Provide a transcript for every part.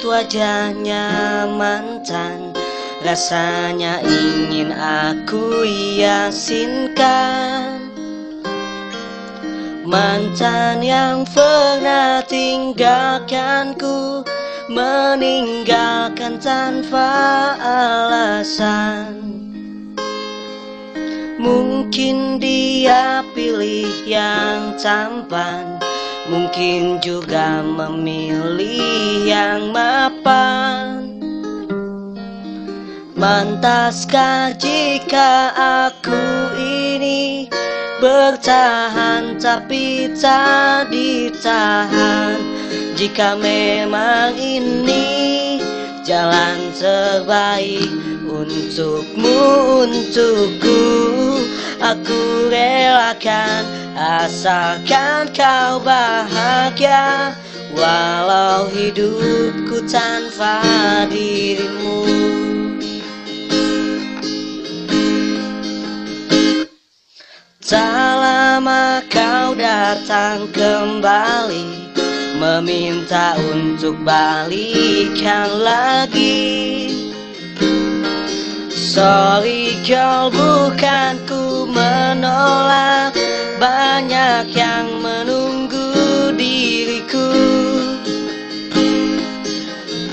wajahnya mantan, rasanya ingin aku yasinkan. Mantan yang pernah tinggalkanku, meninggalkan tanpa alasan. Mungkin dia pilih yang tampan, mungkin juga memilih yang mapan. Mantaskah jika aku ini bertahan tapi tak ditahan? Jika memang ini jalan terbaik untukmu, untukku, aku relakan asalkan kau bahagia. Walau hidupku tanpa dirimu. Tak lama kau datang kembali, meminta untuk balikan lagi. Sorry girl, bukan ku menolak, banyak yang menunggu diriku.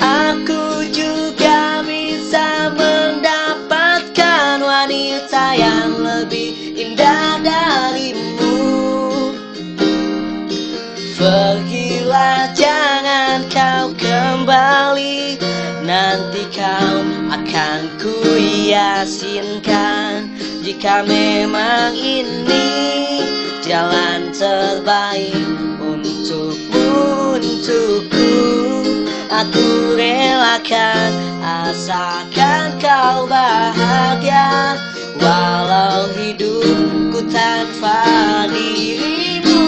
Aku juga bisa mendapatkan wanita yang lebih indah darimu. Pergilah, jangan kau kembali, nanti kau akan ku yasinkan. Jika memang ini jalan terbaik untukmu, untukku, aku relakan asalkan kau bahagia. Walau hidupku tanpa dirimu.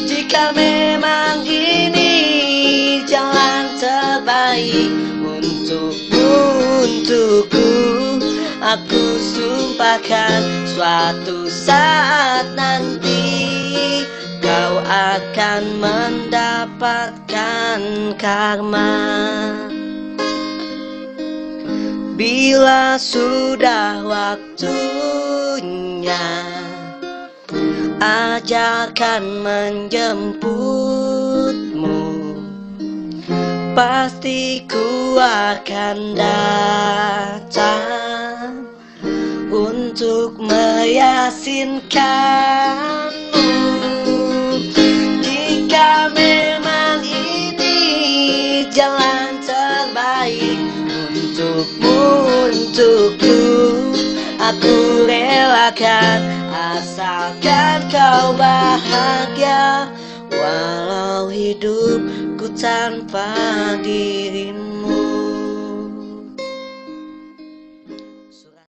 Jika memang ini jalan terbaik untukmu, untukku, aku sumpahkan suatu saat nanti kau akan mendapatkan karma. Bila sudah waktunya, ajarkan menjemputmu. Pasti ku akan datang untuk meyakinkanmu. Jika memang ini jalan terbaik untukmu, untukku, aku relakan asalkan kau bahagia. Walau hidupku tanpa dirimu.